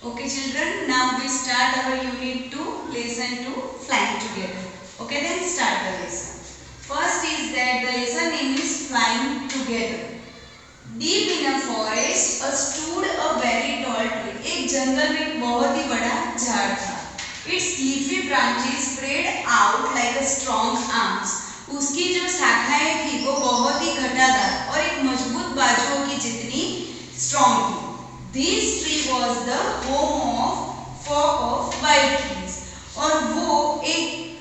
Okay children, now we start our unit 2, lesson 2, flying together. Okay, then start the lesson. First is that the lesson name is flying together. Deep in a forest stood a very tall tree. एक जंगल में एक बहुत ही बड़ा झाड़ था. Its leafy branches spread out like a strong arms. उसकी जो शाखाएं थी वो बहुत ही घटादार और एक मजबूत बाजुओं की जितनी स्ट्रॉन्ग थी. This tree was the home of flock of wild geese. और वो एक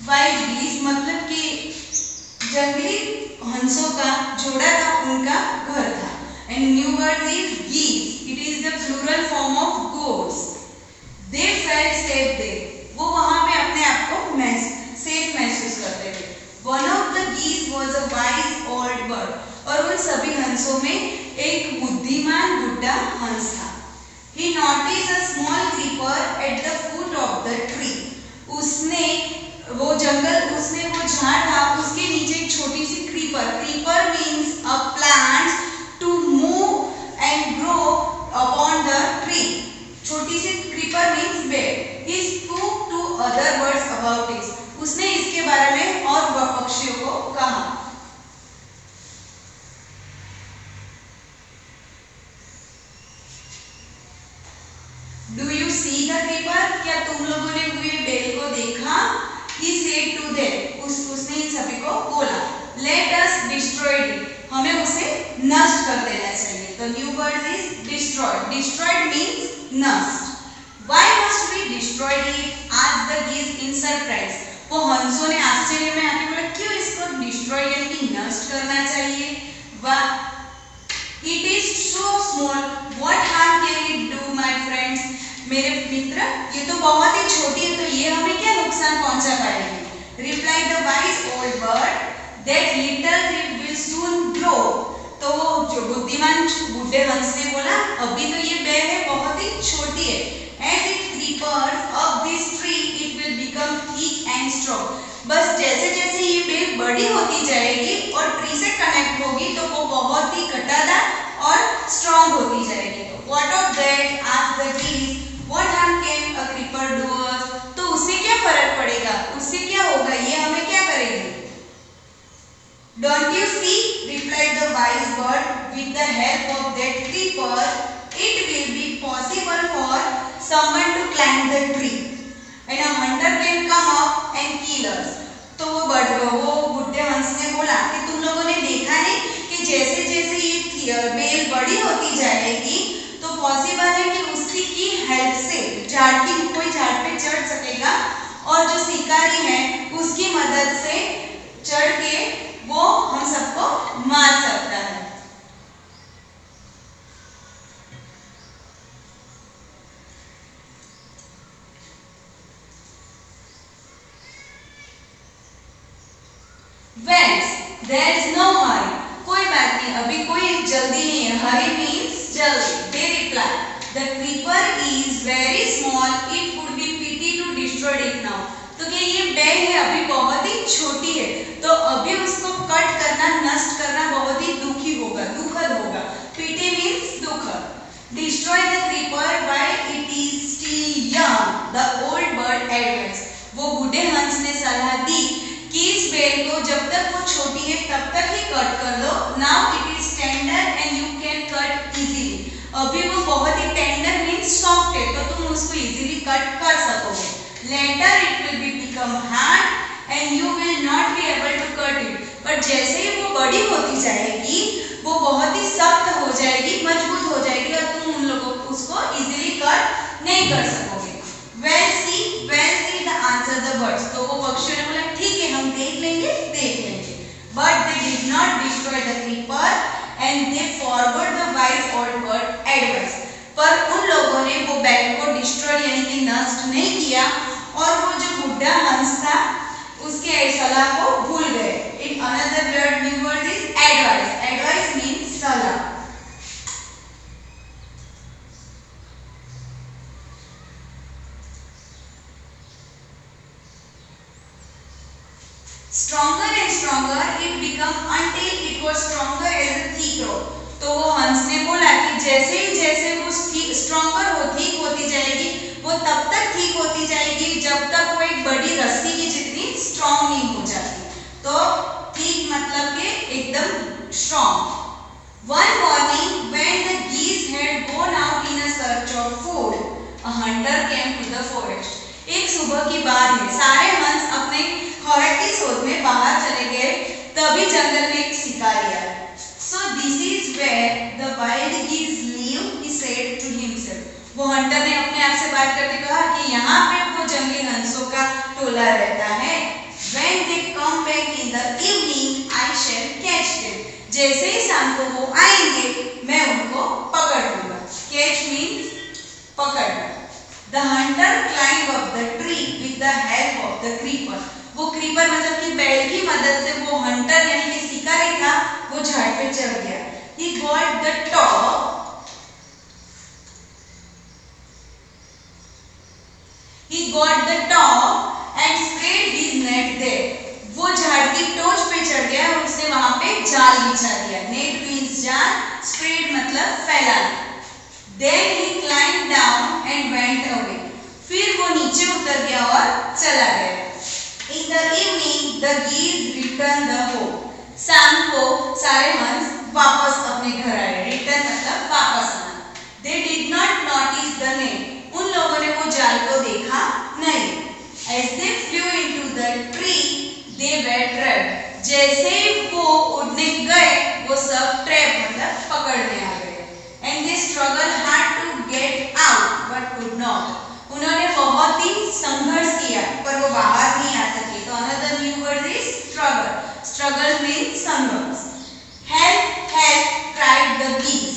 wild geese मतलब कि जंगली हंसों का जोड़ा का उनका घर था. And new word is geese. It is the plural form of goats. They felt safe there. वो वहाँ पे अपने आप को सेफ महसूस करते थे. One of the geese was a wise old bird. और उन सभी हंसों में एक बुद्धिमान बुढ़ा हंस था. He noticed a small creeper at the foot of the tree. उसने वो झाड़ था उसके नीचे एक छोटी सी creeper. Creeper means a plant to move and grow upon the tree. छोटी सी creeper means bed. He spoke to other birds about it. उसने इसके बारे में और पक्षियों को कहा. Do you see the creeper? क्या तुम लोगों ने हुए बेल को देखा? He said to them. उसने इन सभी को बोला. Let us destroy it. हमें उसे नष्ट कर देना चाहिए. The new word is destroyed. Destroyed means नष्ट. Why must we destroy it? Asked the geese in surprise. वो हंसों ने आश्चर्य में आके बोला क्यों इसको destroy यानी कि नष्ट करना चाहिए? It is so small. What harm can it do, my friends? मेरे मित्र, ये तो बहुत ही छोटी है तो ये हमें क्या नुकसान पहुंचा पाएगी? Replied the wise old bird, that little tree will soon grow. तो जो बुद्धिमान बूढ़े हंस ने बोला, अभी तो ये बेल है बहुत ही छोटी है. As it creepers up this tree, it will become thick and strong. बस जैसे जैसे ये बेल बड़ी होती जाएगी और ट्री से कनेक्ट होगी तो वो बहुत ही घटादार और स्ट्रॉन्ग होती जाएगी. What of that? Asked the geese. What harm can a creeper do us? तो उससे क्या फर्क पड़ेगा? उससे क्या होगा? ये हमें क्या करेगी? Don't you see? Replied the wise bird. With the help of that creeper, it will be possible for someone to climb the tree, and a hunter can come up and kill us. तो वो बुढ़े हंस ने बोला कि तुम लोगों ने देखा नहीं कि जैसे जैसे ये बेल बड़ी होती जाएगी तो पॉसिबल है कि उसी की हेल्प से कोई झाड़ पे चढ़ सकेगा और जो शिकारी है उसकी मदद से चढ़ के वो हम सबको मार सकता है. Whence? There is no hurry. कोई बात नहीं, अभी कोई जल्दी नहीं है. Hurry means जल्दी. They reply. The creeper is very small. It would be pity to destroy it now. तो क्या ये बेल है अभी बहुत ही छोटी है तो अभी उसको कट करना नष्ट करना बहुत ही दुखद होगा. Pity means दुखद. Destroy the creeper while it is still young. The old bird advised. वो बूढ़े हंस ने सलाह दी कि इस बेल को जब तक वो छोटी है तब तक ही कट कर दो. Now it is tender and you can cut easily. अभी वो बहुत ही टेंडर मीन्स सॉफ्ट है तो तुम उसको इजीली कट कर सकोगे. Later it will become hard and you will not be able to cut it. पर जैसे ही वो बड़ी होती जाएगी वो बहुत ही सख्त हो जाएगी, मजबूत हो जाएगी और तुम उन लोगों को उसको इजीली कट नहीं कर सकोगे. Well see the answer the birds. तो वो पक्षियों ने बोला ठीक है हम देख लेंगे. But they did not destroy the creeper and they forgot the wise old bird advice. पर उन लोगों ने वो बेल को डिस्ट्रॉय यानी कि नष्ट नहीं किया और वो जो बुढ़ा हंस था उसके सलाह को भूल गए. In another word, new word is advice. Advice means सलाह. Stronger and stronger it became until it was stronger as a thick rope. तो वो हंस ने बोला कि जैसे ही वो स्ट्रॉन्गर होती strong. One morning, when the geese had gone out in a search of food, a hunter came to the forest. एक सुबह की बात है, सारे हंस अपने खुराक की शोध में बाहर चले गए, तभी जंगल में एक शिकारी आया. So this is where the wild geese live, he said to himself. वो हंटर ने अपने आप से बात करते कहा कि यहाँ पे वो जंगली हंसों का टोला रहता है. When they come back in the evening, I shall catch them. जैसे ही शाम को वो आएंगे, मैं उनको पकड़ लूंगा. Catch means पकड़ना. The hunter climbed up the tree with the help of the creeper. वो क्रीपर मतलब कि बैल की मदद से वो हंटर यानी कि शिकारी था, वो झाड़ पे चढ़ गया. He got the top. He got the top and spread his net there. वो झाड़ की टोच पे चढ़ गया और उसने वहां पे जाल बिछा दिया. Net means जाल, spread मतलब फैलाना. Then he climbed down and went away. फिर वो नीचे उतर गया और चला गया. In the evening, the geese returned the home. शाम को सारे हंस वापस अपने घर आए. Return मतलब वापस आना. They did not notice the net. उन लोगों ने वो जाल को देखा नहीं. As they flew into the tree, they were trapped. जैसे वो उड़ने गए, वो सब ट्रैप मतलब पकड़ने आ गए. And they struggled hard to get out, but could not. उन्होंने बहुत ही संघर्ष किया, पर वो बाहर नहीं आ सके. तो another new word is struggle. Struggle means संघर्ष. Help, help, cried the geese.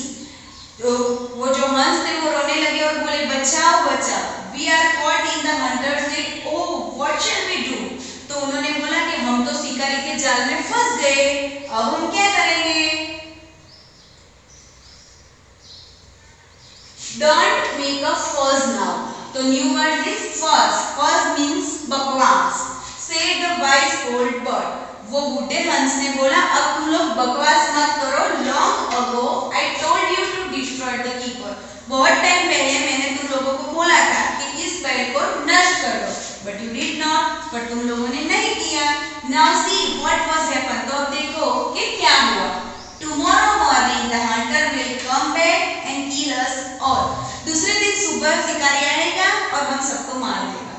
तो वो जो हंस थे वो रोने लगे और बोले बचाओ बचाओ. We are caught in the hunter's net. Oh, what shall we do? तो उन्होंने बोला कि हम तो शिकारी के जाल में फंस गए, अब हम क्या करेंगे? Don't make a fuss now. तो new word is fuss. Fuss means बकवास. Say the wise old bird. वो बूढ़े हंस ने बोला अब तुम लोग बकवास मत करो. Long ago I told you to destroy the keeper. बहुत टाइम पहले मैंने तुम लोगों को बोला था कि इस बैल को नष्ट कर दो. But you did not. पर तुम लोगों ने नहीं किया. Now see what was happened. तो अब देखो कि क्या हुआ. Tomorrow morning the hunter will come back and kill us all. दूसरे दिन सुबह शिकारी आएगा और हम सबको मार देगा.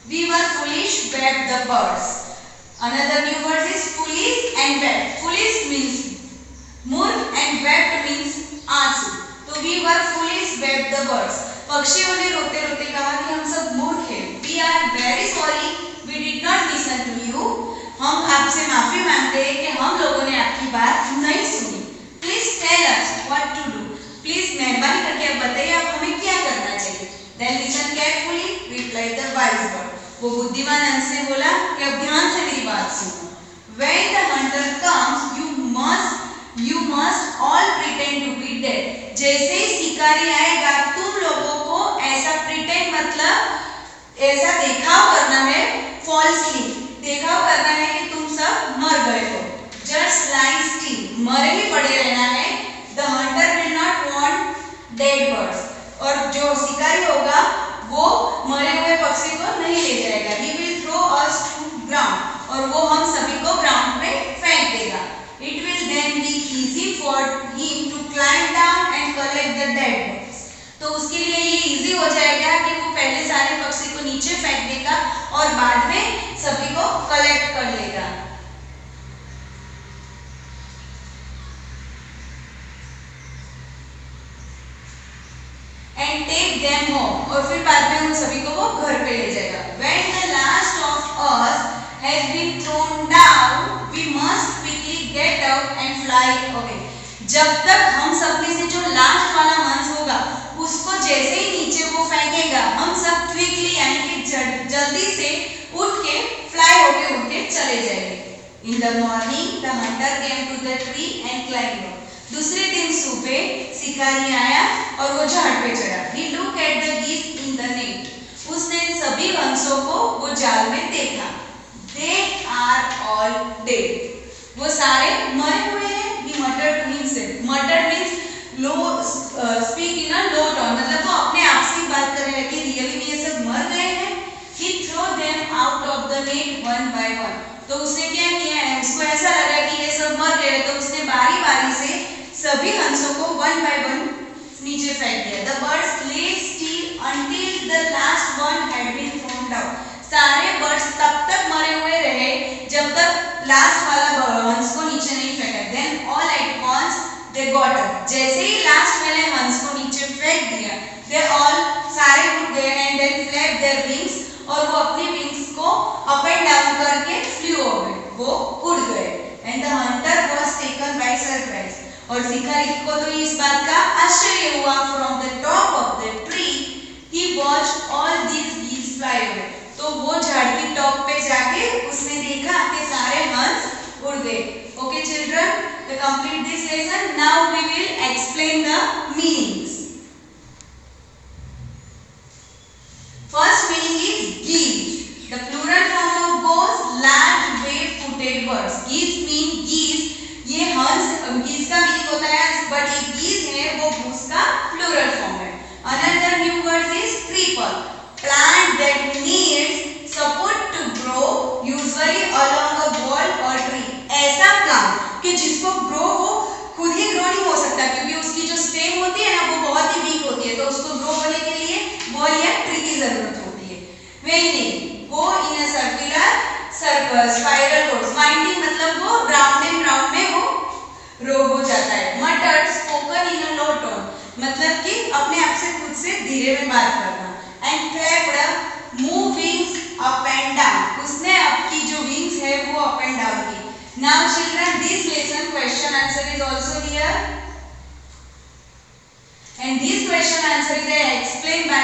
We were foolish, wept the birds. Another new word is foolish and wept. Foolish means मूर्ख and wept means आंसू. तो we were foolish, wept the birds. पक्षियों ने रोते रोते कहा कि हम सब मूर्ख हैं. We are very sorry, we did not listen to you. हम आपसे माफी मांगते हैं कि हम लोगों ने आपकी बात नहीं सुनी. Please tell us what to do. Please मेहरबानी करके आप बताइए आप हमें क्या करना चाहिए. Then listen carefully, replied the wise bird. वो बुद्धिमान हंस ने बोला कि अब ध्यान से मेरी बात सुनो. When the hunter comes, you must all pretend to be dead. जैसे ही शिकारी आएगा तुम लोगों को ऐसा pretend मतलब ऐसा दिखाव करना है. Falsely दिखाव करना है कि तुम सब मर गए हो. Just lie still. मरे ही पड़े रहना है. The hunter will not want dead birds. और जो शिकारी होगा वो मरे हुए पक्षी को नहीं ले जाएगा. He will throw us to ground. और वो हम सभी को ग्राउंड पे फेंक देगा. It will then be easy for him to climb down and collect the dead birds. तो उसके लिए ये इजी हो जाएगा कि वो पहले सारे पक्षी को नीचे फेंक देगा और बाद में सभी को कलेक्ट कर लेगा. And take them home. और फिर बाद में उन सभी को वो घर पे ले जाएगा. When the last of us has been thrown down, we must quickly get up and fly away. जब तक हम सब में से जो लास्ट वाला हंस होगा उसको जैसे ही नीचे वो फेंकेगा हम सब क्विकली यानी कि जल्दी से उठ के फ्लाई होके उड़ के चले जाएंगे. In the morning, the hunter came to the tree and climbed up. दूसरे दिन सुबह शिकारी आया और वो झाड़ पे चढ़ा. He looked at the geese in the net. उसने सभी हंसों को वो जाल में देखा. They are all dead. वो सारे मरे हुए हैं. He muttered to himself. Muttered means low, speak in a low tone. मतलब वो अपने आप से बात कर रहे हैं कि रियली में ये सब मर गए हैं. He threw them out of the net one by one. तो उसने क्या किया, उसको ऐसा लगा कि ये सब मर गए, तो उसने बारी बारी से सभी हंसों को वन बाय वन नीचे फेंक दिया। The birds lay still until the last one had been thrown down. सारे बर्ड्स तब तक मरे हुए रहे जब तक लास्ट वाला हंस को नीचे नहीं फेंका। Then all at once they got up. जैसे ही लास्ट वाले हंस को नीचे फेंक दिया, दे ऑल सारे उड़ गए and then flap their wings, और वो अपने विंग्स को अप एंड डाउन करके फ्लू ओवर, वो उड़ गए। And the hunter was taken by surprise, और शिकारी को तो इस बात का आश्चर्य हुआ। From the top of the tree he watched all these birds fly away. तो वो झाड़ की टॉप पे जाके उसने देखा कि सारे हंस उड़ गए। Okay children, to complete this lesson, now we will explain the meanings. First meaning is geese. The plural form of goes, large wave-footed birds. Geese mean geese. ये हंस, geese का मीनिंग होता है, but ये geese है वो goose का plural form है. Another new word is creeper. Plant that needs support to grow, usually along a wall or tree. ऐसा plant कि जिसको ग्रो हो, खुद ही ग्रो नहीं हो सकता क्योंकि उसकी जो स्टेम होती है ना वो बहुत ही वीक होती है, तो उसको ग्रो होने के लिए वॉल या ट्री की जरूरत होती है। Winding, go in a circular spiral course. Winding मतलब वो राउंड एंड राउंड में वो रो हो जाता है। मटर्ड, spoken in a low tone, मतलब कि अपने आप से खुद से धीरे में बात करना। And flapped, move wings up and down, उसने आपकी जो विंग्स है वो अप एंड डाउन की। Now children, this lesson question answer is also here, and this question answer is explained by